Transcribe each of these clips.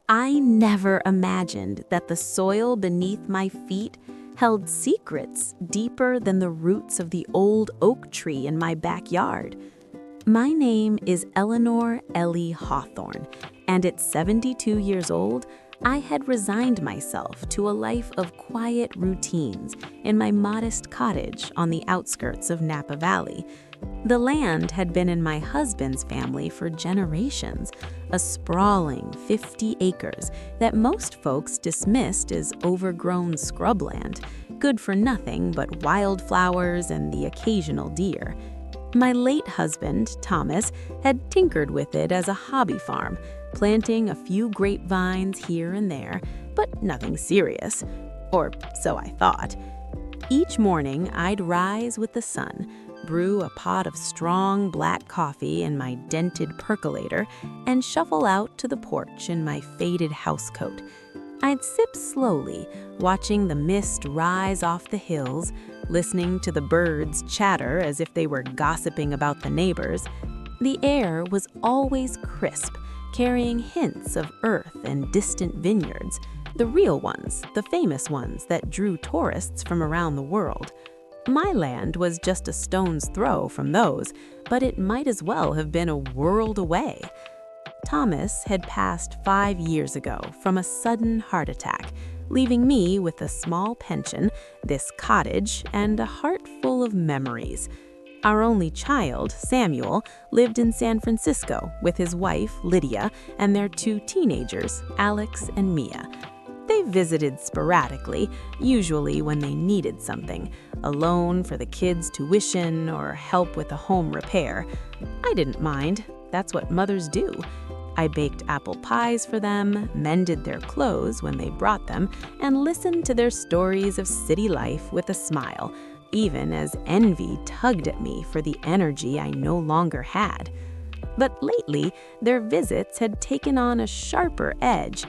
I never imagined that the soil beneath my feet held secrets deeper than the roots of the old oak tree in my backyard. My name is Eleanor Ellie Hawthorne, and at 72 years old, I had resigned myself to a life of quiet routines in my modest cottage on the outskirts of Napa Valley. The land had been in my husband's family for generations, a sprawling 50 acres that most folks dismissed as overgrown scrubland, good for nothing but wildflowers and the occasional deer. My late husband, Thomas, had tinkered with it as a hobby farm, planting a few grapevines here and there, but nothing serious. Or so I thought. Each morning, I'd rise with the sun, brew a pot of strong black coffee in my dented percolator, and shuffle out to the porch in my faded housecoat. I'd sip slowly, watching the mist rise off the hills, listening to the birds chatter as if they were gossiping about the neighbors. The air was always crisp, carrying hints of earth and distant vineyards, the real ones, the famous ones that drew tourists from around the world. My land was just a stone's throw from those, but it might as well have been a world away. Thomas had passed 5 years ago from a sudden heart attack, leaving me with a small pension, this cottage, and a heart full of memories. Our only child, Samuel, lived in San Francisco with his wife, Lydia, and their 2 teenagers, Alex and Mia. They visited sporadically, usually when they needed something, a loan for the kids' tuition or help with a home repair. I didn't mind. That's what mothers do. I baked apple pies for them, mended their clothes when they brought them, and listened to their stories of city life with a smile, even as envy tugged at me for the energy I no longer had. But lately, their visits had taken on a sharper edge.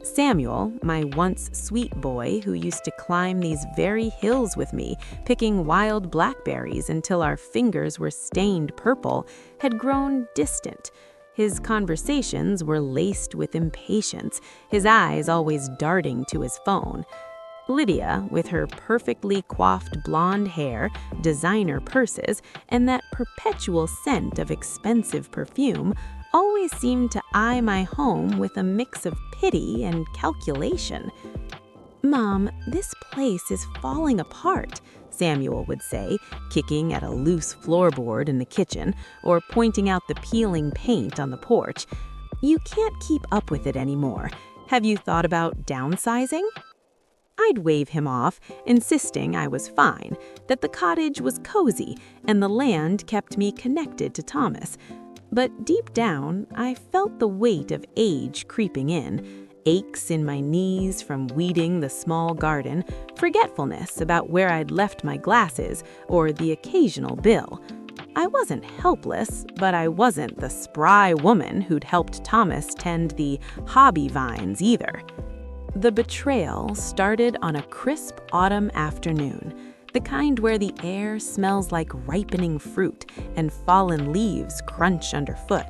Samuel, my once sweet boy who used to climb these very hills with me, picking wild blackberries until our fingers were stained purple, had grown distant. His conversations were laced with impatience, his eyes always darting to his phone. Lydia, with her perfectly coiffed blonde hair, designer purses, and that perpetual scent of expensive perfume, always seemed to eye my home with a mix of pity and calculation. "Mom, this place is falling apart," Samuel would say, kicking at a loose floorboard in the kitchen or pointing out the peeling paint on the porch. "You can't keep up with it anymore. Have you thought about downsizing?" I'd wave him off, insisting I was fine, that the cottage was cozy and the land kept me connected to Thomas. But deep down, I felt the weight of age creeping in, aches in my knees from weeding the small garden, forgetfulness about where I'd left my glasses, or the occasional bill. I wasn't helpless, but I wasn't the spry woman who'd helped Thomas tend the hobby vines either. The betrayal started on a crisp autumn afternoon, the kind where the air smells like ripening fruit and fallen leaves crunch underfoot.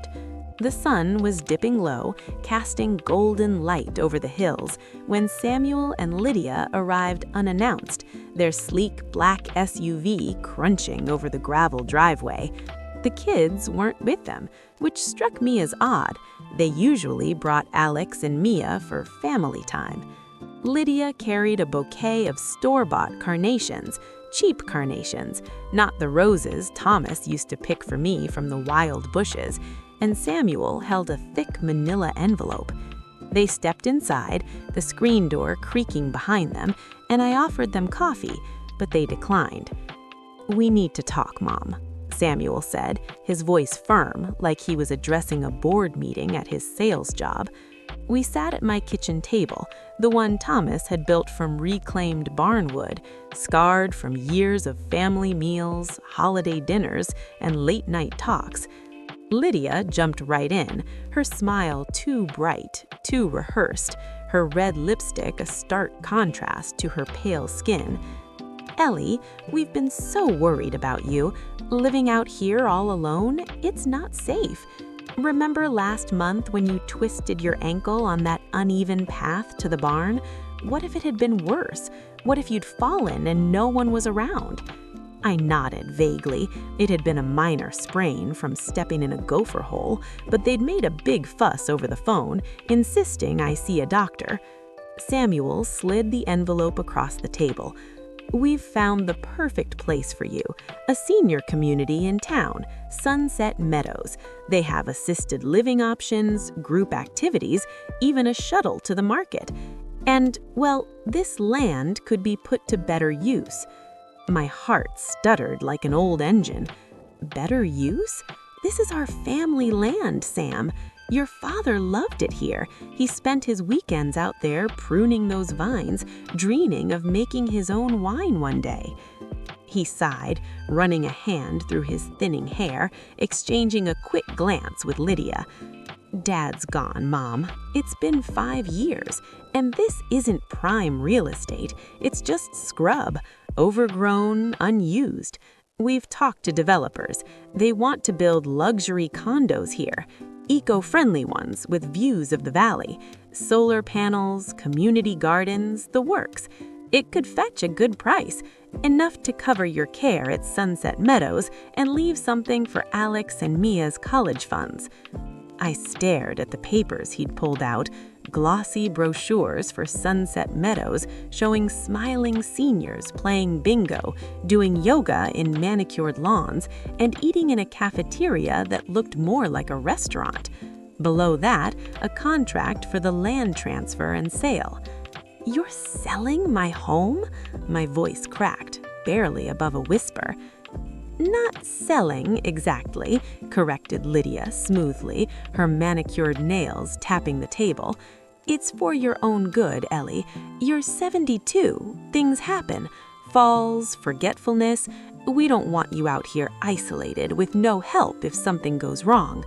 The sun was dipping low, casting golden light over the hills, when Samuel and Lydia arrived unannounced, their sleek black SUV crunching over the gravel driveway. The kids weren't with them, which struck me as odd. They usually brought Alex and Mia for family time. Lydia carried a bouquet of store-bought carnations, cheap carnations, not the roses Thomas used to pick for me from the wild bushes, and Samuel held a thick manila envelope. They stepped inside, the screen door creaking behind them, and I offered them coffee, but they declined. "We need to talk, Mom," Samuel said, his voice firm, like he was addressing a board meeting at his sales job. We sat at my kitchen table, the one Thomas had built from reclaimed barnwood, scarred from years of family meals, holiday dinners, and late-night talks. Lydia jumped right in, her smile too bright, too rehearsed, her red lipstick a stark contrast to her pale skin. "Ellie, we've been so worried about you. Living out here all alone, it's not safe. Remember last month when you twisted your ankle on that uneven path to the barn? What if it had been worse? What if you'd fallen and no one was around? I nodded vaguely. It had been a minor sprain from stepping in a gopher hole, but they'd made a big fuss over the phone, insisting I see a doctor. Samuel slid the envelope across the table. "We've found the perfect place for you, a senior community in town, Sunset Meadows. They have assisted living options, group activities, even a shuttle to the market. And, well, this land could be put to better use." My heart stuttered like an old engine. "Better use? This is our family land, Sam. Your father loved it here. He spent his weekends out there pruning those vines, dreaming of making his own wine one day." He sighed, running a hand through his thinning hair, exchanging a quick glance with Lydia. "Dad's gone, Mom. It's been 5 years, and this isn't prime real estate. It's just scrub, overgrown, unused. We've talked to developers. They want to build luxury condos here, eco-friendly ones with views of the valley, solar panels, community gardens, the works. It could fetch a good price, enough to cover your care at Sunset Meadows and leave something for Alex and Mia's college funds." I stared at the papers he'd pulled out, glossy brochures for Sunset Meadows showing smiling seniors playing bingo, doing yoga in manicured lawns, and eating in a cafeteria that looked more like a restaurant. Below that, a contract for the land transfer and sale. "You're selling my home?" My voice cracked, barely above a whisper. "Not selling, exactly," corrected Lydia smoothly, her manicured nails tapping the table. "It's for your own good, Ellie. You're 72. Things happen. Falls, forgetfulness. We don't want you out here isolated with no help if something goes wrong."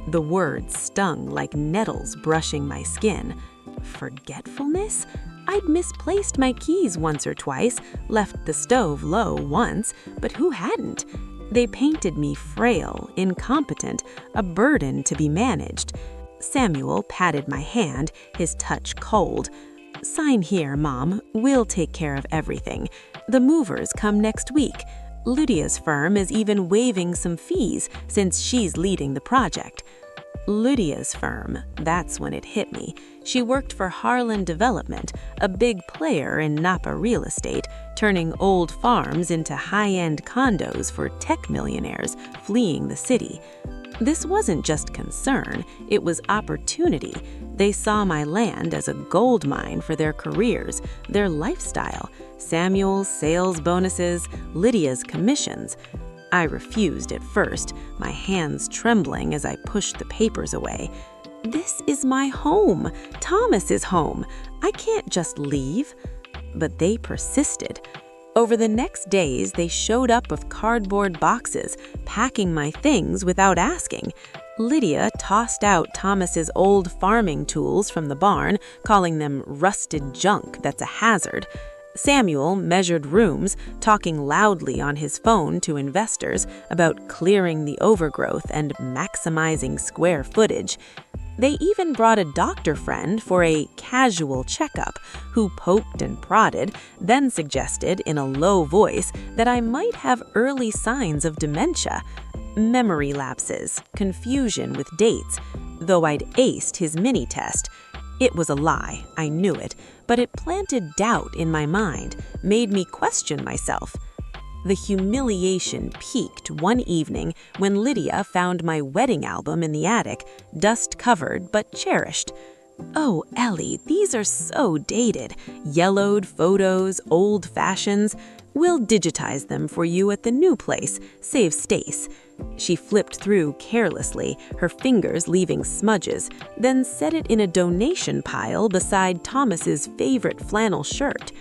The words stung like nettles brushing my skin. Forgetfulness? I'd misplaced my keys once or twice, left the stove low once, but who hadn't? They painted me frail, incompetent, a burden to be managed. Samuel patted my hand, his touch cold. "Sign here, Mom. We'll take care of everything. The movers come next week. Lydia's firm is even waiving some fees since she's leading the project." Lydia's firm, that's when it hit me. She worked for Harlan Development, a big player in Napa real estate, turning old farms into high-end condos for tech millionaires fleeing the city. This wasn't just concern, it was opportunity. They saw my land as a gold mine for their careers, their lifestyle, Samuel's sales bonuses, Lydia's commissions. I refused at first, my hands trembling as I pushed the papers away. "This is my home, Thomas's home. I can't just leave." But they persisted. Over the next days, they showed up with cardboard boxes, packing my things without asking. Lydia tossed out Thomas's old farming tools from the barn, calling them rusted junk that's a hazard. Samuel measured rooms, talking loudly on his phone to investors about clearing the overgrowth and maximizing square footage. They even brought a doctor friend for a casual checkup, who poked and prodded, then suggested in a low voice that I might have early signs of dementia, memory lapses, confusion with dates, though I'd aced his mini-test. It was a lie, I knew it, but it planted doubt in my mind, made me question myself. The humiliation peaked one evening when Lydia found my wedding album in the attic, dust-covered but cherished. "Oh, Ellie, these are so dated. Yellowed photos, old fashions. We'll digitize them for you at the new place, save Stace." She flipped through carelessly, her fingers leaving smudges, then set it in a donation pile beside Thomas's favorite flannel shirt.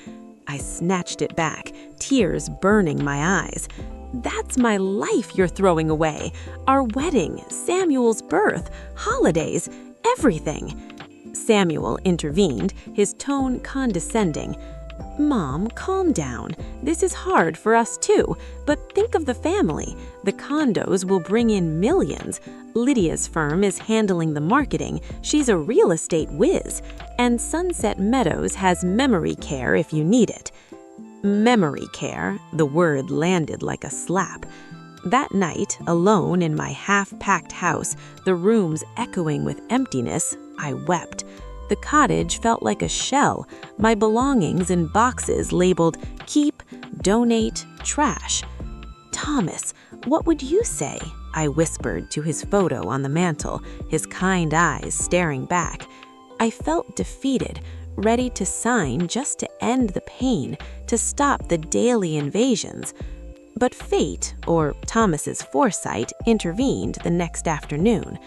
I snatched it back, tears burning my eyes. "That's my life you're throwing away. Our wedding, Samuel's birth, holidays, everything." Samuel intervened, his tone condescending. Mom, calm down. This is hard for us too, but think of the family. The condos will bring in millions. Lydia's firm is handling the marketing. She's a real estate whiz. And Sunset Meadows has memory care if you need it. Memory care, the word landed like a slap. That night, alone in my half-packed house, the rooms echoing with emptiness, I wept. The cottage felt like a shell, my belongings in boxes labeled keep, donate, trash. Thomas, what would you say? I whispered to his photo on the mantel, his kind eyes staring back. I felt defeated, ready to sign just to end the pain, to stop the daily invasions. But fate, or Thomas's foresight, intervened the next afternoon.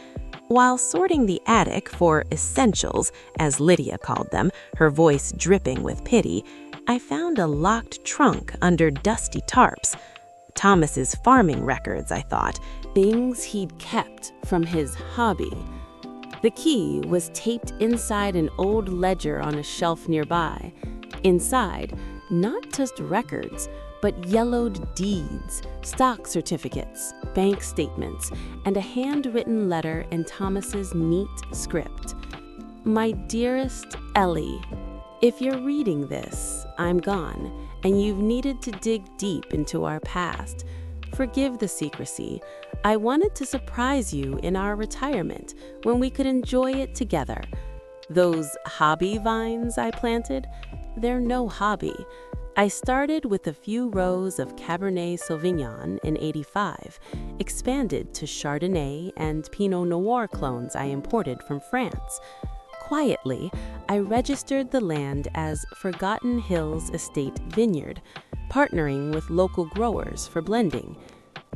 While sorting the attic for essentials, as Lydia called them, her voice dripping with pity, I found a locked trunk under dusty tarps. Thomas's farming records, I thought, things he'd kept from his hobby. The key was taped inside an old ledger on a shelf nearby. Inside, not just records, but yellowed deeds, stock certificates, bank statements, and a handwritten letter in Thomas's neat script. My dearest Ellie, if you're reading this, I'm gone, and you've needed to dig deep into our past. Forgive the secrecy. I wanted to surprise you in our retirement when we could enjoy it together. Those hobby vines I planted, they're no hobby. I started with a few rows of Cabernet Sauvignon in '85, expanded to Chardonnay and Pinot Noir clones I imported from France. Quietly, I registered the land as Forgotten Hills Estate Vineyard, partnering with local growers for blending.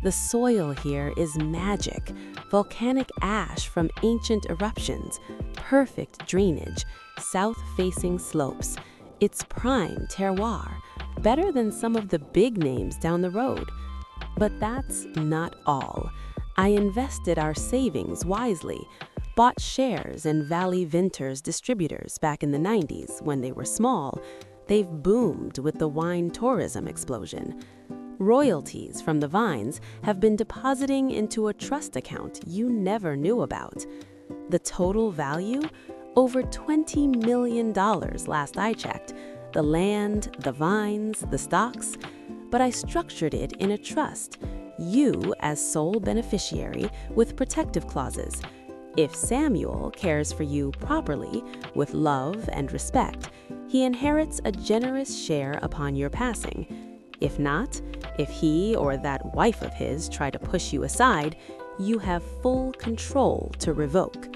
The soil here is magic, volcanic ash from ancient eruptions, perfect drainage, south-facing slopes. It's prime terroir, better than some of the big names down the road. But that's not all. I invested our savings wisely, bought shares in Valley Vinters distributors back in the 90s when they were small. They've boomed with the wine tourism explosion. Royalties from the vines have been depositing into a trust account you never knew about. The total value? Over $20 million last I checked. The land, the vines, the stocks. But I structured it in a trust, you as sole beneficiary with protective clauses. If Samuel cares for you properly, with love and respect, he inherits a generous share upon your passing. If not, if he or that wife of his try to push you aside, you have full control to revoke.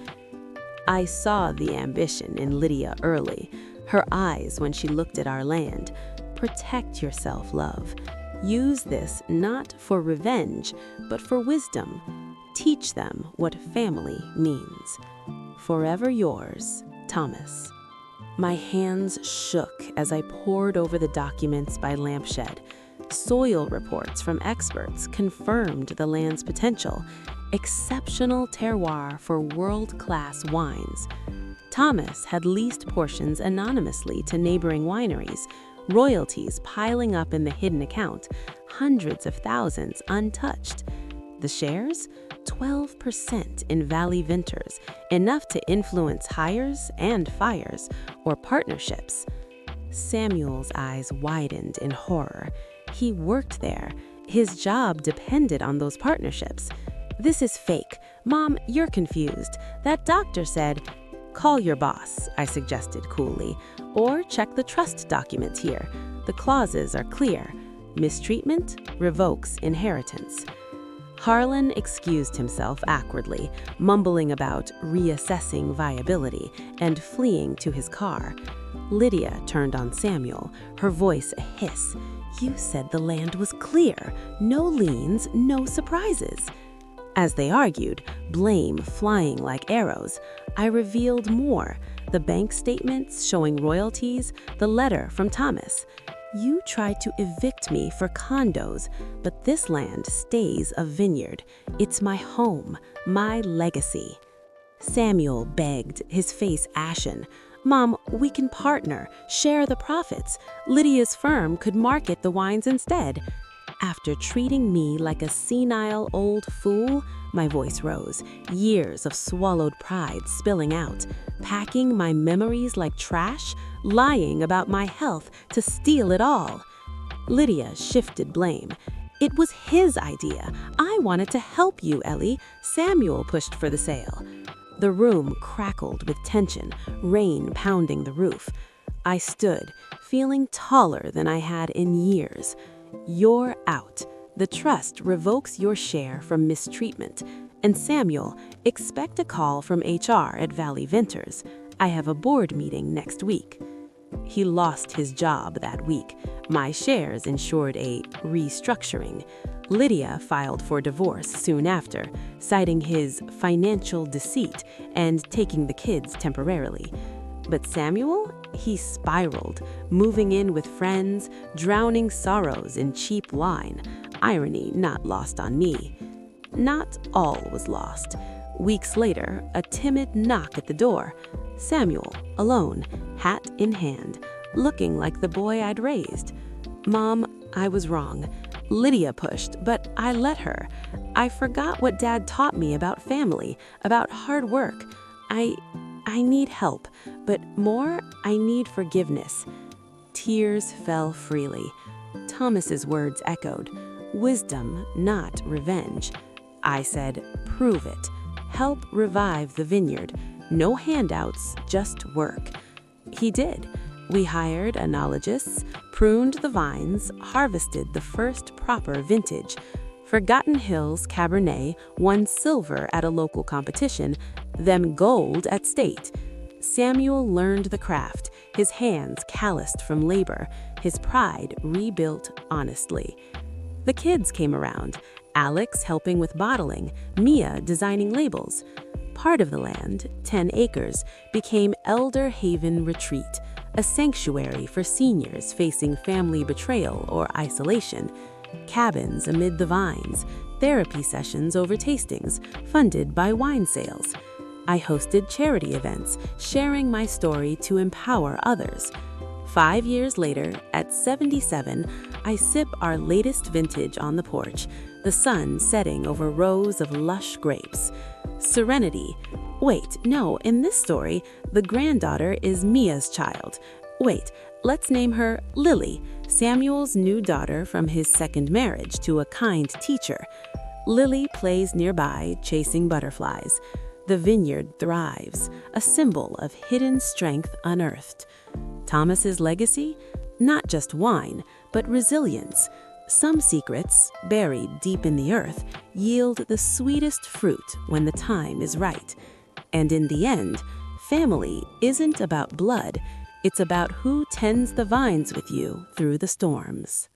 I saw the ambition in Lydia early, her eyes when she looked at our land. Protect yourself, love. Use this not for revenge, but for wisdom. Teach them what family means. Forever yours, Thomas. My hands shook as I pored over the documents by lampshade. Soil reports from experts confirmed the land's potential. Exceptional terroir for world-class wines. Thomas had leased portions anonymously to neighboring wineries, royalties piling up in the hidden account, hundreds of thousands untouched. The shares? 12% in Valley Vinters, enough to influence hires and fires or partnerships. Samuel's eyes widened in horror. He worked there. His job depended on those partnerships. This is fake. Mom, you're confused. That doctor said, call your boss, I suggested coolly, or check the trust documents here. The clauses are clear. Mistreatment revokes inheritance. Harlan excused himself awkwardly, mumbling about reassessing viability and fleeing to his car. Lydia turned on Samuel, her voice a hiss. You said the land was clear. No liens, no surprises. As they argued, blame flying like arrows, I revealed more. The bank statements showing royalties, the letter from Thomas. You tried to evict me for condos, but this land stays a vineyard. It's my home, my legacy. Samuel begged, his face ashen. "Mom, we can partner, share the profits. Lydia's firm could market the wines instead." After treating me like a senile old fool, my voice rose, years of swallowed pride spilling out, packing my memories like trash, lying about my health to steal it all. Lydia shifted blame. "It was his idea. I wanted to help you, Ellie. Samuel pushed for the sale." The room crackled with tension, rain pounding the roof. I stood, feeling taller than I had in years. "You're out. The trust revokes your share from mistreatment. And Samuel, expect a call from HR at Valley Ventures. I have a board meeting next week." He lost his job that week. My shares ensured a restructuring. Lydia filed for divorce soon after, citing his financial deceit and taking the kids temporarily. But Samuel? He spiraled, moving in with friends, drowning sorrows in cheap wine. Irony not lost on me. Not all was lost. Weeks later, a timid knock at the door. Samuel, alone, hat in hand, looking like the boy I'd raised. "Mom, I was wrong. Lydia pushed, but I let her. I forgot what Dad taught me about family, about hard work. I need help, but more, I need forgiveness." Tears fell freely. Thomas's words echoed. Wisdom, not revenge. I said, "Prove it. Help revive the vineyard. No handouts, just work." He did. We hired enologists, pruned the vines, harvested the first proper vintage. Forgotten Hills Cabernet won silver at a local competition, then gold at state. Samuel learned the craft, his hands calloused from labor, his pride rebuilt honestly. The kids came around, Alex helping with bottling, Mia designing labels. Part of the land, 10 acres, became Elder Haven Retreat, a sanctuary for seniors facing family betrayal or isolation. Cabins amid the vines, therapy sessions over tastings, funded by wine sales. I hosted charity events, sharing my story to empower others. 5 years later, at 77, I sip our latest vintage on the porch, the sun setting over rows of lush grapes. Serenity. Wait, no, in this story, the granddaughter is Mia's child. Wait, let's name her Lily, Samuel's new daughter from his second marriage to a kind teacher. Lily plays nearby, chasing butterflies. The vineyard thrives, a symbol of hidden strength unearthed. Thomas's legacy? Not just wine, but resilience. Some secrets, buried deep in the earth, yield the sweetest fruit when the time is right. And in the end, family isn't about blood. It's about who tends the vines with you through the storms.